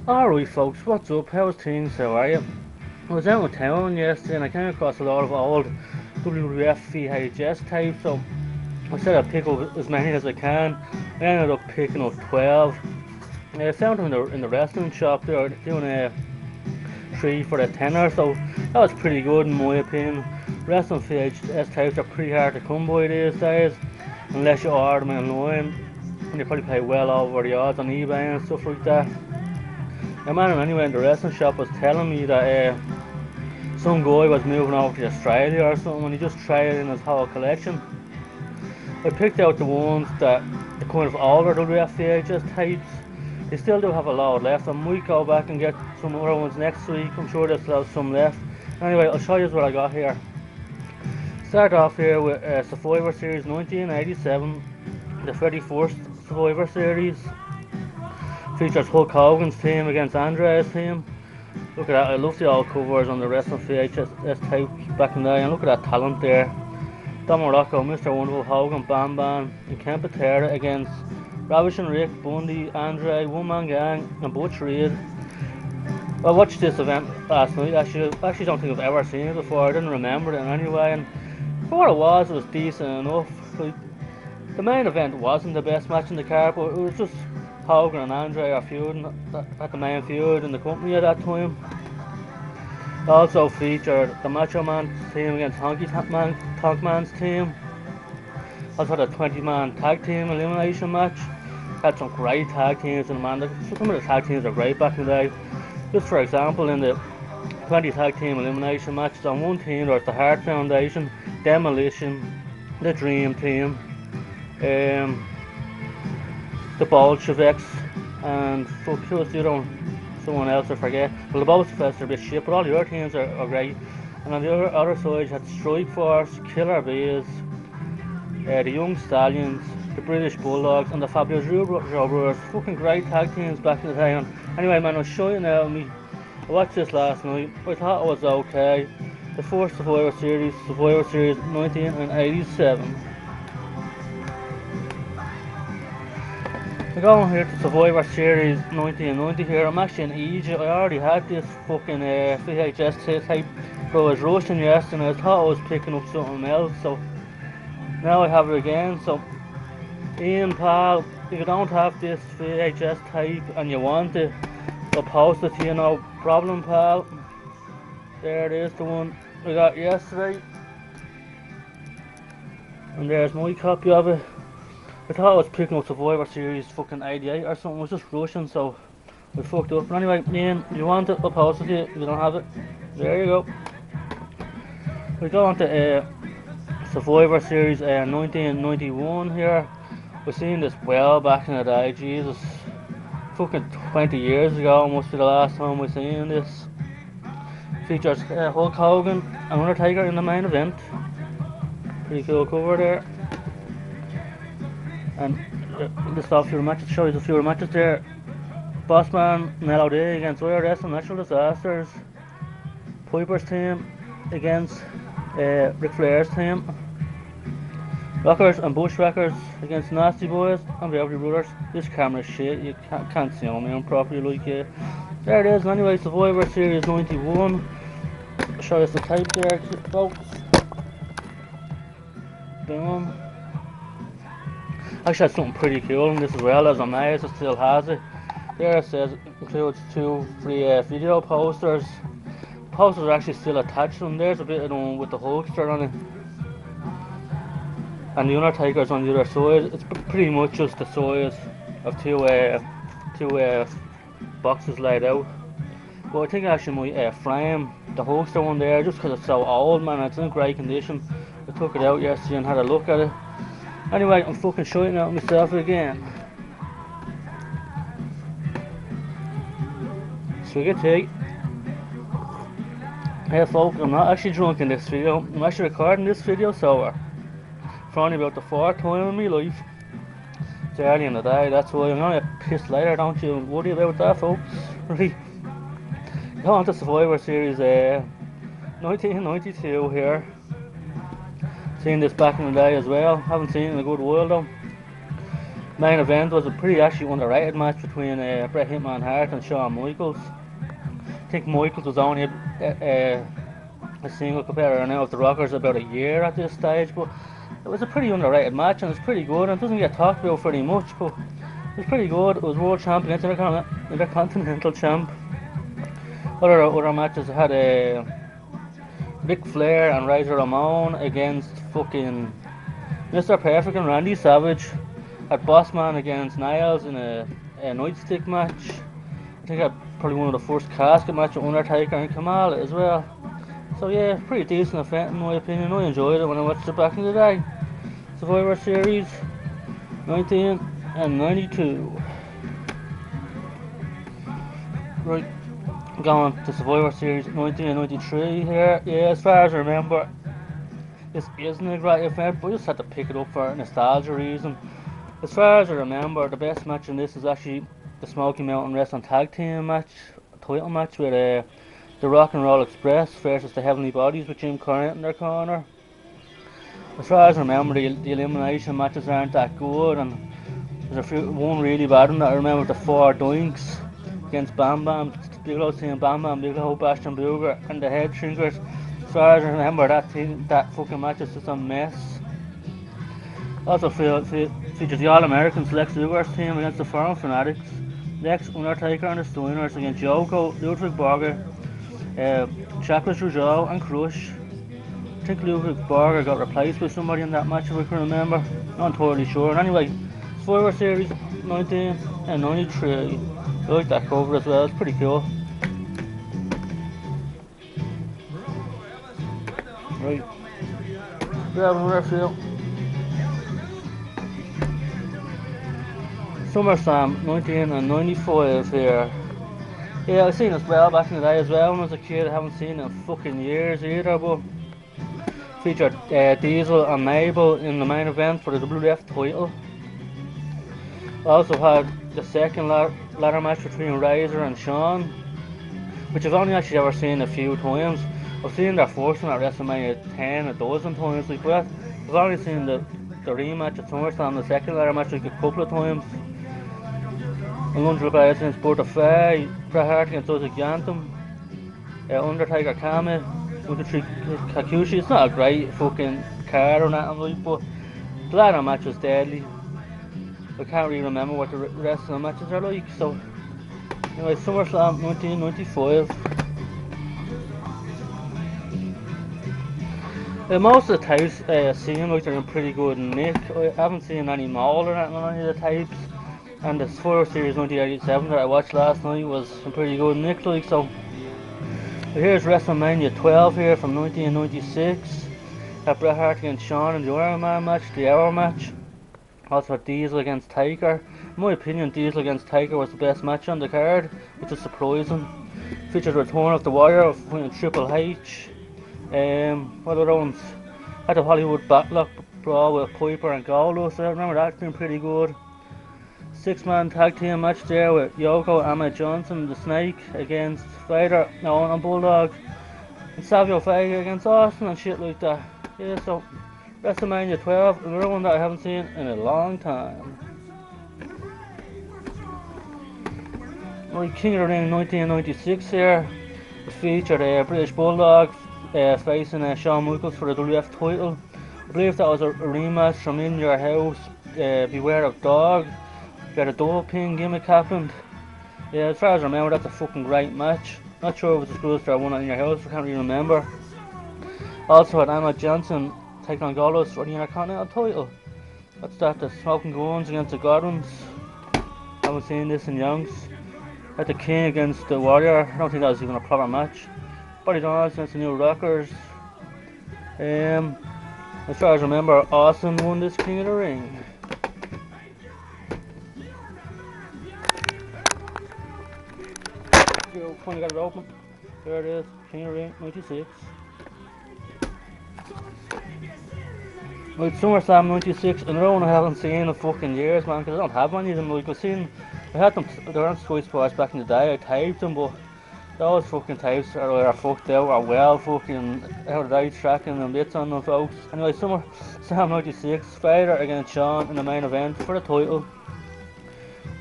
Alright folks, what's up? How's things? How are you? I was out in town yesterday and I came across a lot of old WWF VHS tapes, so I said I'd pick up as many as I can. I ended up picking up 12. I found them in the wrestling shop. They were doing a 3 for a tenner, so that was pretty good in my opinion. Wrestling VHS tapes are pretty hard to come by these days, unless you order them online, and you probably pay well over the odds on eBay and stuff like that. A man anyway in the wrestling shop was telling me that some guy was moving over to Australia or something and he just traded in his whole collection. I picked out the ones that are kind of older WWF VHS tapes. They still do have a lot left. I might go back and get some other ones next week. I'm sure there's still some left. Anyway, I'll show you what I got here. Start off here with Survivor Series 1987, the 31st Survivor Series. Features Hulk Hogan's team against Andre's team. Look at that, I love the old covers on the wrestling VHS tape back in the day, and look at that talent there. Don Morocco, Mr. Wonderful, Hogan, Bam Bam, and Ken Patera against Ravishing Rick, Bundy, Andre, One Man Gang, and Butch Reed. I watched this event last night. Actually don't think I've ever seen it before. I didn't remember it in any way, and for what it was decent enough. Like, the main event wasn't the best match in the card, but it was just Hogan and Andre are feuding at the main feud in the company at that time. Also featured the Macho Man team against Tonk Man's team. Also had a 20-man tag team elimination match. Had some great tag teams, and man, some of the tag teams are great back in the day. Just for example, in the 20 tag team elimination matches, on one team there was the Hart Foundation, Demolition, the Dream Team, the Bolsheviks, and fuck, who was the other one? Someone else I forget. Well, the Bolsheviks are a bit shit, but all the other teams are great. And on the other side, you had Strike Force, Killer Bees, the Young Stallions, the British Bulldogs, and the Fabulous Joe Brothers. Fucking great tag teams back in the day. And anyway, man, I'll show you now. I watched this last night. I thought it was okay. The first Survivor Series 1987. We're going here to Survivor Series 1990 here. I'm actually in Egypt. I already had this fucking VHS tape, but I was rushing yesterday and I thought I was picking up something else, so now I have it again. So Ian, pal, if you don't have this VHS tape and you want it, I'll post it to you, no problem, pal. There it is, the one I got yesterday, and there's my copy of it. I thought I was picking up Survivor Series fucking 88 or something. I was just rushing, so I fucked up. But anyway, Ian, if you want it, I'll post it to you. If you don't have it, there you go. We go on to Survivor Series 1991 here. We've seen this well back in the day. Jesus, fucking 20 years ago must be the last time we've seen this. Features Hulk Hogan and Undertaker in the main event. Pretty cool cover there. And list off your matches, show you a few matches there. Bossman and LOD against IRS and Natural Disasters. Piper's team against Ric Flair's team. Rockers and Bushwhackers against Nasty Boys and Beverly Brothers. This camera's shit, you can't see on me on properly like there it is. Anyway, Survivor Series 91. I'll show you the tape there, folks. Boom. Actually had something pretty cool in this as well. As amazed it still has it. There it says it includes 2 free video posters. The posters are actually still attached to them. There's a bit of them with the Hulkster on it, and the Undertaker's on the other side. It's pretty much just the size of two boxes laid out. But I think I actually might frame the Hulkster one there just because it's so old, man. It's in great condition. I took it out yesterday and had a look at it. Anyway, I'm fucking shooting out myself again. Swig a tea. Hey folks, I'm not actually drunk in this video. I'm actually recording this video sober. For only about the 4th time in my life. It's early in the day, that's why I'm gonna get pissed later, don't you worry about that, folks. Right. Go on to Survivor Series 1992 here. Seen this back in the day as well. Haven't seen it in a good while though. Main event was a pretty actually underrated match between Bret Hitman Hart and Shawn Michaels. I think Michaels was only a single competitor now of the Rockers about a year at this stage, but it was a pretty underrated match and it's pretty good and it doesn't get talked about very much, but it was pretty good. It was world champ against intercontinental champ. Other matches had Ric Flair and Razor Ramon against fucking Mr. Perfect and Randy Savage. Had Bossman against Niles in a nightstick match. I think I had probably one of the first casket match with Undertaker and Kamal as well. So yeah, pretty decent event in my opinion. I enjoyed it when I watched it back in the day. Survivor Series 1992. Right, going to Survivor Series 1993 here. Yeah, as far as I remember, this isn't a great event, but I just had to pick it up for a nostalgia reason. As far as I remember, the best match in this is actually the Smoky Mountain Wrestling Tag Team match, title match with the Rock and Roll Express versus the Heavenly Bodies with Jim Cornette in their corner. As far as I remember, the elimination matches aren't that good, and there's one really bad one that I remember, the 4 Doinks against Bam Bam, Bigelow seeing Bam Bam, Bigelow, Bastion Booger, and the Head Shrinkers. As far as I remember, that fucking match is just a mess. Also features the All-Americans Lex Luger's team against the Foreign Fanatics, Lex, Undertaker and the Steiners against Yoko, Ludwig Borger, Chakras Rougeau and Crush. I think Ludwig Borger got replaced with somebody in that match if I can remember. Not entirely sure. And anyway, Survivor Series 1993. I like that cover as well, it's pretty cool. Right. Grab another few. SummerSlam 1995 here. Yeah, I've seen it as well back in the day as well when I was a kid. I haven't seen it in fucking years either, but featured Diesel and Mabel in the main event for the WWF title. Also had the second ladder match between Razor and Shawn, which I've only actually ever seen a few times. I've seen their first one at WrestleMania 10 a dozen times, like that. I've only seen the rematch at SummerSlam, the second ladder match, like a couple of times. And Lundra Bass against Burt Fay, Bret Hart against Isaac Yankem, Undertaker Kame, Kakushi. It's not a great fucking card or nothing like, but the ladder match was deadly. I can't really remember what the rest of the matches are like, so anyway, SummerSlam 1995. Most of the tapes seem like they're in pretty good nick. I haven't seen any mold or anything on any of the tapes, and the Survivor Series 1987 that I watched last night was in pretty good nick, like, so here's WrestleMania 12 here from 1996. Had Bret Hart against Shawn in the Iron Man match, the Hour match. Also had Diesel against Taker. In my opinion, Diesel against Taker was the best match on the card, which is surprising. Featured Return of the Warrior between Triple H. What other ones? Had the Hollywood Backlog Brawl with Piper and Goldust. I remember that being pretty good. 6-man tag team match there with Yoko, Ahmed Johnson, the Snake against Vader, Owen and Bulldog, and Savio Vega against Austin and shit like that. Yeah, so WrestleMania 12, another one that I haven't seen in a long time. Right, King of the Ring 1996 here. It featured a British Bulldog facing Shawn Michaels for the WWF title. I believe that was a rematch from In Your House, Beware of Dog. Got a double pin gimmick happened. Yeah, as far as I remember, that's a fucking great match. Not sure if it was as good as that one In Your House, I can't really remember. Also had Ahmed Johnson taking on Goldust for the Intercontinental title. That's that, the Smoking Guns against the Godwins. Haven't seen this in Youngs. Had the King against the Warrior. I don't think that was even a proper match. Buddy Donald against the New Rockers. As far as I remember, Austin won this King of the Ring. Finally got it open. There it is, King of the Ring 96. Right, SummerSlam 96, another one I haven't seen in fucking years, man, because I don't have any of them. Like, I had them, they were on Sweet Spots back in the day, I taped them, but Those fucking types are fucked out or well fucking out of the tracking and bits on them folks. Anyway, Sam 96 fighter against Shawn in the main event for the title.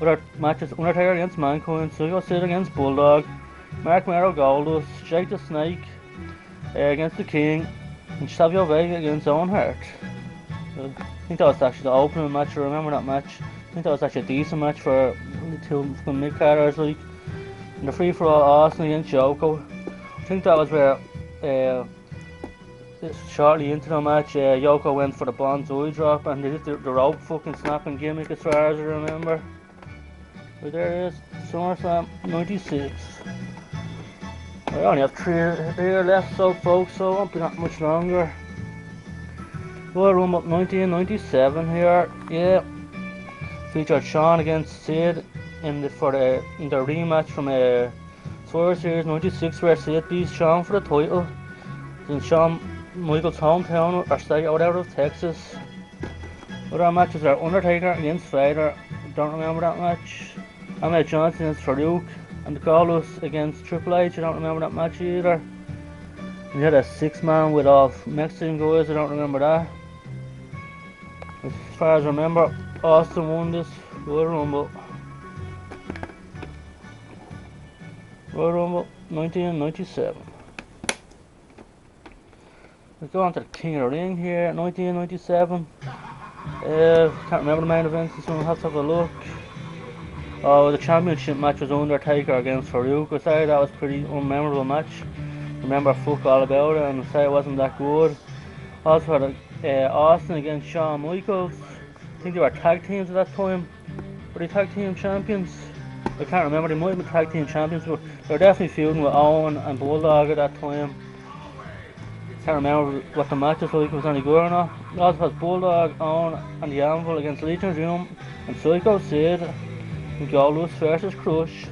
With our matches Undertaker against Mankind, Sugo Sid against Bulldog, Mark Mero Goldust, Jake the Snake against the King, and Savio Vega against Owen Hart. I think that was actually the opening match. I remember that match. I think that was actually a decent match for the two mid-carders, like. And the free-for-all Austin against Yoko. I think that was where shortly into the match Yoko went for the bonsai drop and they did the rope fucking snapping gimmick as far as I remember. But there it is, SummerSlam 96. I only have 3 here left so folks, so it won't be that much longer. Royal Rumble 1997 here, yeah. Featured Shawn against Sid in the rematch from Survivor Series 96 where Sid beats Shawn for the title. In Shawn Michaels' hometown or state out of Texas. Other matches are Undertaker against Vader, don't remember that match. Ahmed Johnson against Farouk, and the Goldust against Triple H, I don't remember that match either. And you had a 6-man with all Mexican guys, I don't remember that. As far as I remember, Austin won this Royal Rumble. Royal Rumble 1997. We go on to the King of the Ring here, 1997. Can't remember the main events, this one will have to have a look. Oh, the championship match was Undertaker against Farouk. I say that was pretty unmemorable match. Remember fuck all about it and I say it wasn't that good. Also had Austin against Shawn Michaels. I think they were tag teams at that time. Were they tag team champions? I can't remember, they might have been tag team champions, but they were definitely feuding with Owen and Bulldog at that time. Can't remember what the match was like, if it was any good or not. It also has Bulldog, Owen and the Anvil against Legion of Doom and Psycho Sid and Goldust versus Crush.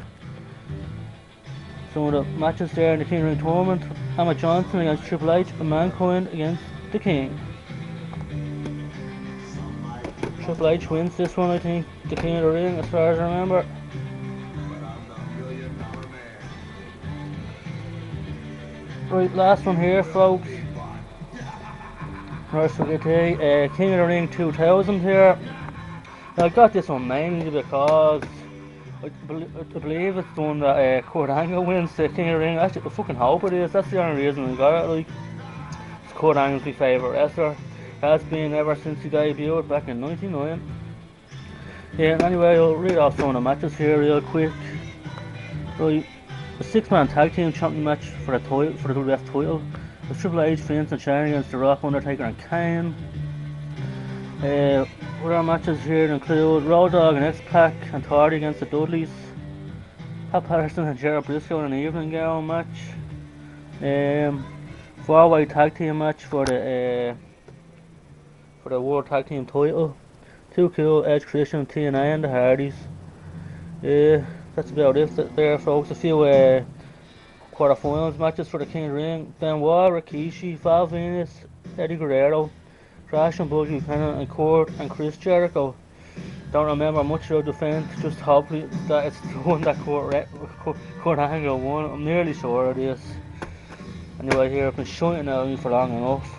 Some of the matches there in the King of the Ring tournament. Ahmed Johnson against Triple H and Mankind against the King. Triple H wins this one, I think, the King of the Ring as far as I remember. Right, last one here folks. WrestleMania King of the Ring 2000 here. Now, I got this one mainly because I believe it's the one that Kurt Angle wins the King of the Ring. Actually, I fucking hope it is. That's the only reason I got it. Like, Kurt Angle's my favourite wrestler. Has been ever since he debuted back in '99. Yeah, anyway, I'll read off some of the matches here real quick. Right, the 6-man tag team champion match for the title, for the WWF title, with Triple H, Vince and Shane against The Rock, Undertaker and Kane. Other matches here include Road Dogg and X-Pac and Tardy against the Dudleys. Pat Patterson and Gerald Briscoe in an evening gown match. 4-way tag team match for the World Tag Team title. Too Cool, Edge, Christian, TNA and the Hardys. That's about it there folks. A few quarterfinals matches for the King of the Ring. Benoit, Rikishi, Val Venus, Eddie Guerrero, Crash and Buggy Buchanan and Kurt and Chris Jericho. Don't remember much of the event, just hopefully that it's the one that Kurt Angle won. I'm nearly sure it is. Anyway, here I've been shouting at me for long enough.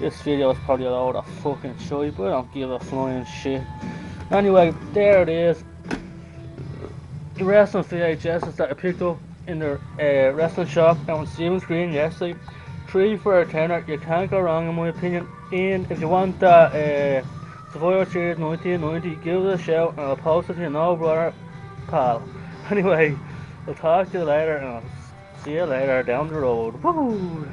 This video is probably a load of fucking shit, but I don't give a flying shit. Anyway, there it is. The wrestling VHSs that I picked up in the wrestling shop out on Stevens Green yesterday. 3 for a tenner, you can't go wrong in my opinion. And if you want that Survivor Series 1990, give it a shout and I'll post it to you now, brother, pal. Anyway, I'll talk to you later and I'll see you later down the road. Woo!